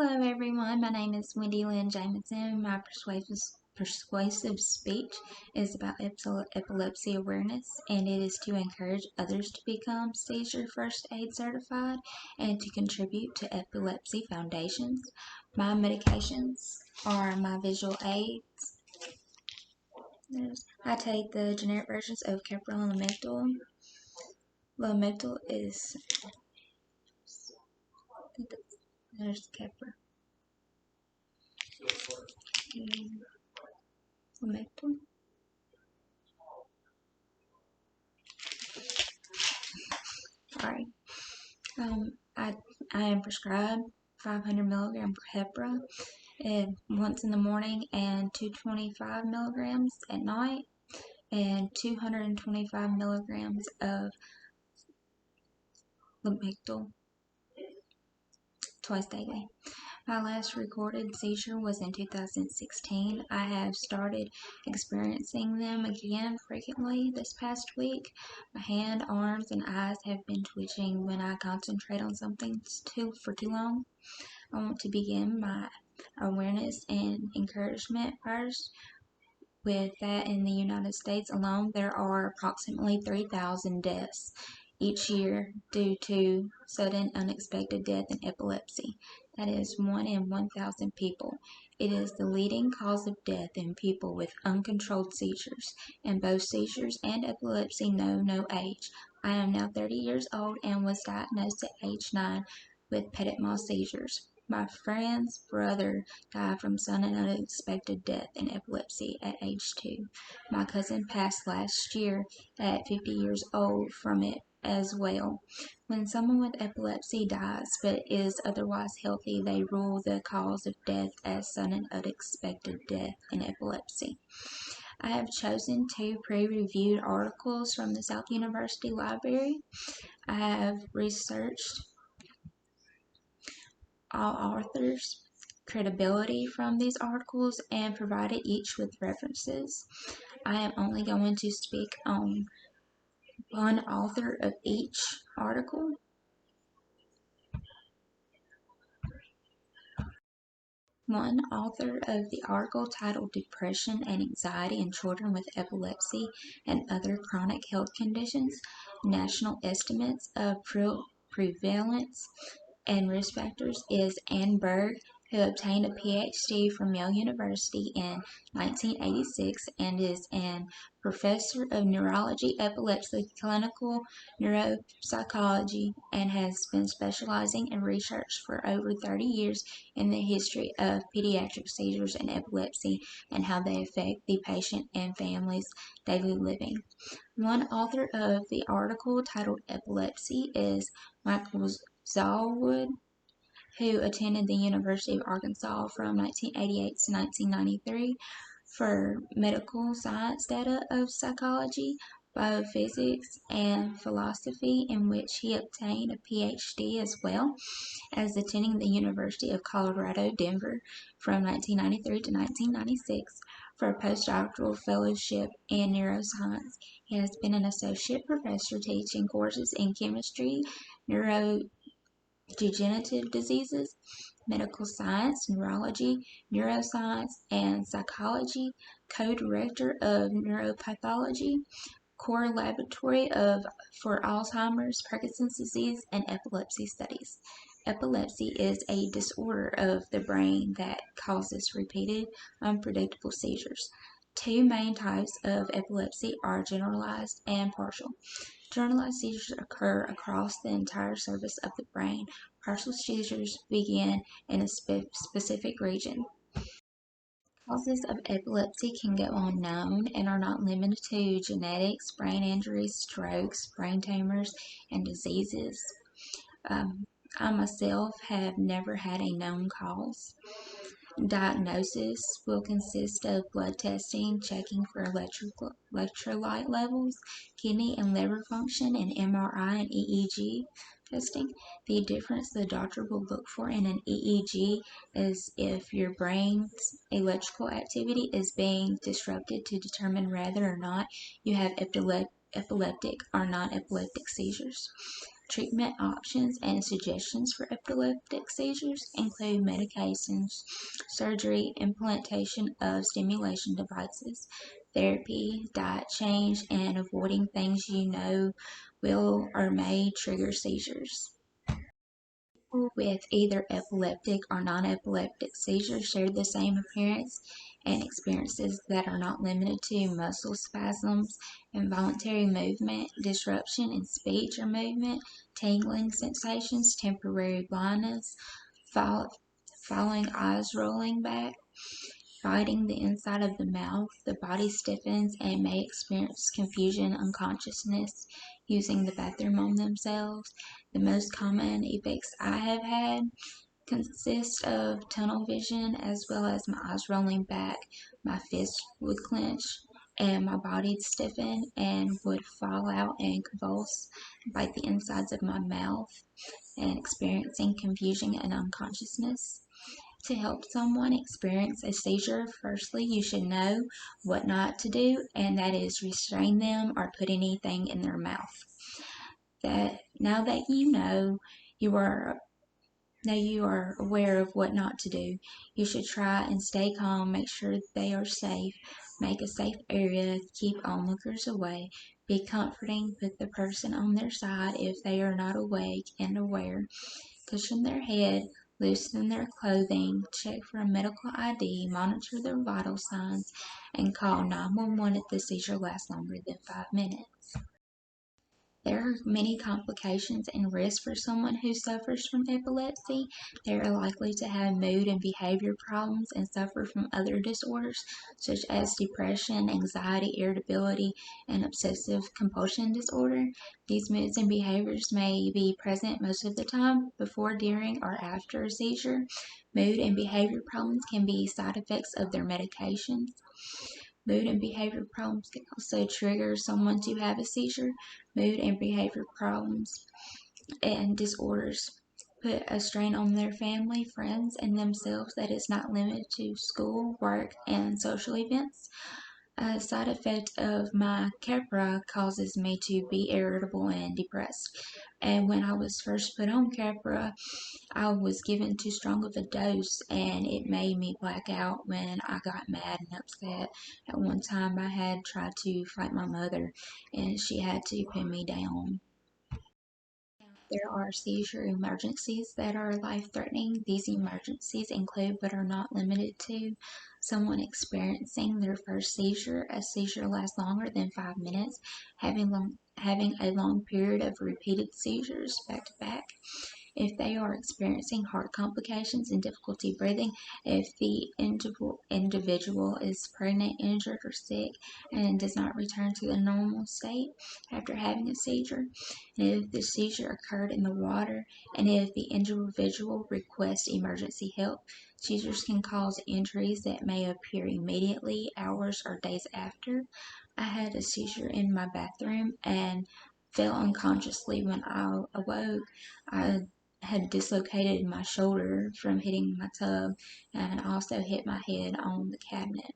Hello everyone, my name is Wendy Lynn Jamison. My persuasive speech is about epilepsy awareness, and it is to encourage others to become seizure first aid certified and to contribute to epilepsy foundations. My medications are my visual aids. I take the generic versions of Keppra and Lamictal. Lamictal is, there's Keppra. Lamictal. Alright. I am prescribed 500 milligram Keppra once in the morning and 225 milligrams at night, and 225 milligrams of Lamictal twice daily. My last recorded seizure was in 2016. I have started experiencing them again frequently this past week. My hand, arms, and eyes have been twitching when I concentrate on something for too long. I want to begin my awareness and encouragement first with that in the United States alone, there are approximately 3,000 deaths each year due to sudden unexpected death in epilepsy. That is 1 in 1,000 people. It is the leading cause of death in people with uncontrolled seizures, and both seizures and epilepsy know no age. I am now 30 years old and was diagnosed at age 9 with petit mal seizures. My friend's brother died from sudden unexpected death in epilepsy at age 2. My cousin passed last year at 50 years old from it as well. When someone with epilepsy dies but is otherwise healthy, they rule the cause of death as sudden unexpected death in epilepsy. I have chosen 2 pre-reviewed articles from the South University Library. I have researched all authors' credibility from these articles and provided each with references. I am only going to speak on one author of each article. One author of the article titled Depression and Anxiety in Children with Epilepsy and Other Chronic Health Conditions, National Estimates of Prevalence and Risk Factors is Anne Berg, who obtained a PhD from Yale University in 1986 and is an professor of neurology, epilepsy, clinical neuropsychology, and has been specializing in research for over 30 years in the history of pediatric seizures and epilepsy and how they affect the patient and family's daily living. One author of the article titled Epilepsy is Michael Zalwood, who attended the University of Arkansas from 1988 to 1993 for medical science data of psychology, biophysics, and philosophy, in which he obtained a PhD, as well as attending the University of Colorado, Denver from 1993 to 1996 for a postdoctoral fellowship in neuroscience. He has been an associate professor teaching courses in chemistry, neurodegenerative diseases, medical science, neurology, neuroscience, and psychology, co-director of neuropathology, core laboratory for Alzheimer's, Parkinson's disease, and epilepsy studies. Epilepsy is a disorder of the brain that causes repeated, unpredictable seizures. 2 main types of epilepsy are generalized and partial. Generalized seizures occur across the entire surface of the brain. Partial seizures begin in a specific region. Causes of epilepsy can go unknown and are not limited to genetics, brain injuries, strokes, brain tumors, and diseases. I myself have never had a known cause. Diagnosis will consist of blood testing, checking for electrolyte levels, kidney and liver function, and MRI and EEG testing. The difference the doctor will look for in an EEG is if your brain's electrical activity is being disrupted to determine whether or not you have epileptic or non-epileptic seizures. Treatment options and suggestions for epileptic seizures include medications, surgery, implantation of stimulation devices, therapy, diet change, and avoiding things you know will or may trigger seizures. People with either epileptic or non-epileptic seizures share the same appearance and experiences that are not limited to muscle spasms, involuntary movement, disruption in speech or movement, tingling sensations, temporary blindness, falling eyes rolling back, biting the inside of the mouth. The body stiffens and may experience confusion, unconsciousness, using the bathroom on themselves. The most common effects I have had consist of tunnel vision as well as my eyes rolling back, my fists would clench, and my body would stiffen and would fall out and convulse, bite the insides of my mouth, and experiencing confusion and unconsciousness. To help someone experience a seizure, firstly, you should know what not to do, and that is restrain them or put anything in their mouth. That now that you are now you are aware of what not to do, you should try and stay calm, make sure they are safe, make a safe area, keep onlookers away, be comforting, put the person on their side if they are not awake and aware, cushion their head, loosen their clothing, check for a medical ID, monitor their vital signs, and call 911 if the seizure lasts longer than 5 minutes. There are many complications and risks for someone who suffers from epilepsy. They are likely to have mood and behavior problems and suffer from other disorders such as depression, anxiety, irritability, and obsessive compulsion disorder. These moods and behaviors may be present most of the time before, during, or after a seizure. Mood and behavior problems can be side effects of their medications. Mood and behavior problems can also trigger someone to have a seizure. Mood and behavior problems and disorders put a strain on their family, friends, and themselves that is not limited to school, work, and social events. A side effect of my Keppra causes me to be irritable and depressed. And when I was first put on Keppra, I was given too strong of a dose and it made me black out when I got mad and upset. At one time, I had tried to fight my mother and she had to pin me down. There are seizure emergencies that are life-threatening. These emergencies include, but are not limited to, someone experiencing their first seizure. A seizure lasts longer than 5 minutes, having a long period of repeated seizures back to back, if they are experiencing heart complications and difficulty breathing, if the individual is pregnant, injured, or sick, and does not return to the normal state after having a seizure, and if the seizure occurred in the water, and if the individual requests emergency help. Seizures can cause injuries that may appear immediately, hours, or days after. I had a seizure in my bathroom and fell unconsciously when I awoke. I had dislocated my shoulder from hitting my tub and also hit my head on the cabinet.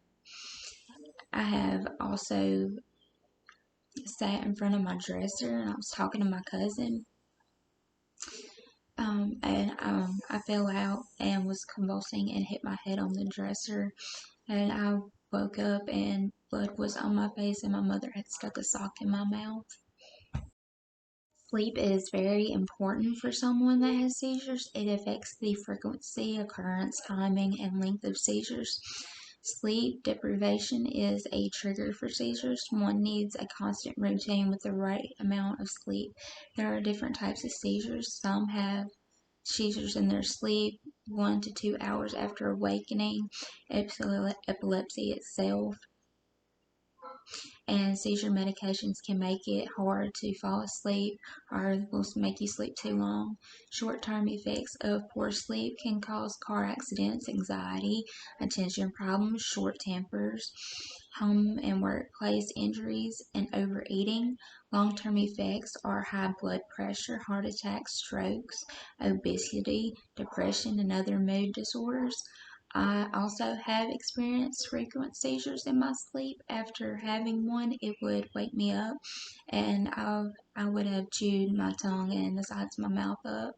I have also sat in front of my dresser and I was talking to my cousin. I fell out and was convulsing and hit my head on the dresser. And I woke up and blood was on my face and my mother had stuck a sock in my mouth. Sleep is very important for someone that has seizures. It affects the frequency, occurrence, timing, and length of seizures. Sleep deprivation is a trigger for seizures. One needs a constant routine with the right amount of sleep. There are different types of seizures. Some have seizures in their sleep 1 to 2 hours after awakening. Epilepsy itself and seizure medications can make it hard to fall asleep or will make you sleep too long. Short-term effects of poor sleep can cause car accidents, anxiety, attention problems, short tempers, home and workplace injuries, and overeating. Long-term effects are high blood pressure, heart attacks, strokes, obesity, depression, and other mood disorders. I also have experienced frequent seizures in my sleep. After having one, it would wake me up, and I would have chewed my tongue and the sides of my mouth up.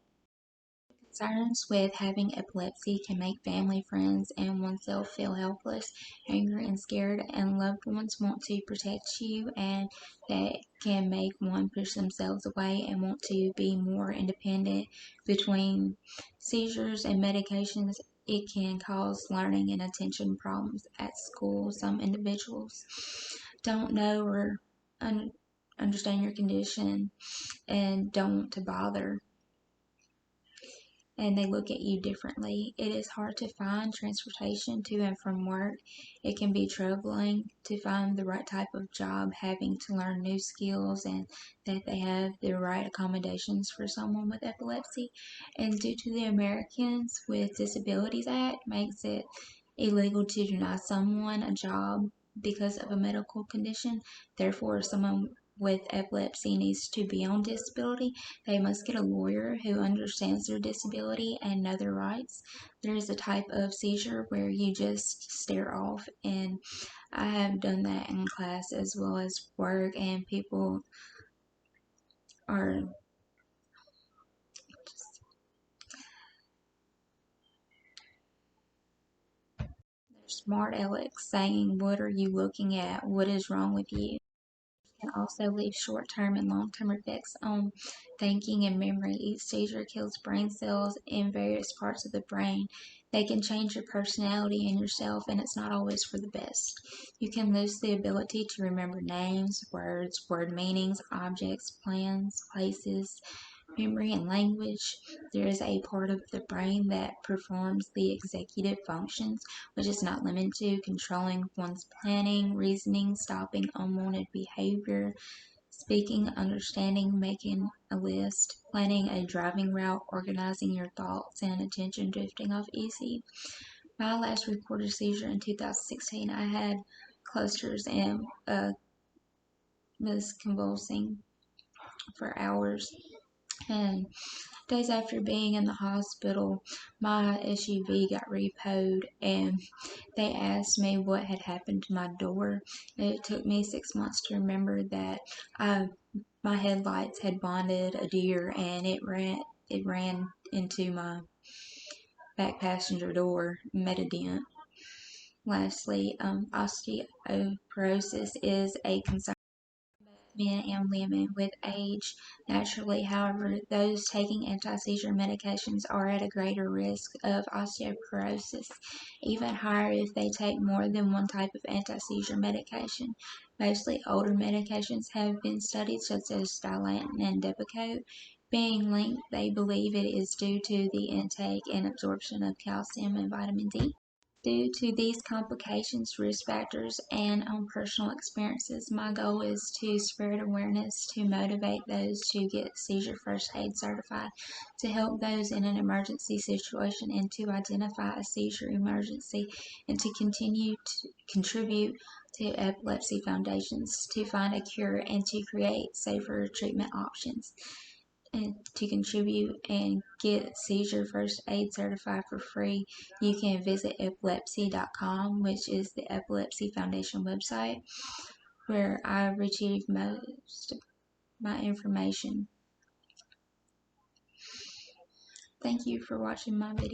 Concerns with having epilepsy can make family, friends, and oneself feel helpless, angry, and scared, and loved ones want to protect you, and that can make one push themselves away and want to be more independent. Between seizures and medications, it can cause learning and attention problems at school. Some individuals don't know or understand your condition and don't want to bother, and they look at you differently. It is hard to find transportation to and from work. It can be troubling to find the right type of job, having to learn new skills, and that they have the right accommodations for someone with epilepsy. And due to the Americans with Disabilities Act, makes it illegal to deny someone a job because of a medical condition. Therefore, if someone with epilepsy needs to be on disability, they must get a lawyer who understands their disability and know their rights. There is a type of seizure where you just stare off, and I have done that in class as well as work, and people are smart Alex saying, "What are you looking at? What is wrong with you?" Can also leave short-term and long-term effects on thinking and memory. Each seizure kills brain cells in various parts of the brain. They can change your personality and yourself, and it's not always for the best. You can lose the ability to remember names, words, word meanings, objects, plans, places, memory, and language. There is a part of the brain that performs the executive functions, which is not limited to controlling one's planning, reasoning, stopping unwanted behavior, speaking, understanding, making a list, planning a driving route, organizing your thoughts, and attention drifting off easy. My last recorded seizure in 2016, I had clusters and was convulsing for hours. And days after being in the hospital, my SUV got repoed, and they asked me what had happened to my door. It took me 6 months to remember that my headlights had bonded a deer, and it ran into my back passenger door, made a dent. Lastly, osteoporosis is a concern men and women with age. Naturally, however, those taking anti-seizure medications are at a greater risk of osteoporosis, even higher if they take more than one type of anti-seizure medication. Mostly older medications have been studied, such as Dilantin and Depakote, being linked. They believe it is due to the intake and absorption of calcium and vitamin D. Due to these complications, risk factors, and on personal experiences, my goal is to spread awareness, to motivate those to get seizure first aid certified, to help those in an emergency situation, and to identify a seizure emergency, and to continue to contribute to epilepsy foundations, to find a cure, and to create safer treatment options, and to contribute and get seizure first aid certified for free. You can visit epilepsy.com, which is the Epilepsy Foundation website, where I retrieve most of my information. Thank you for watching my video.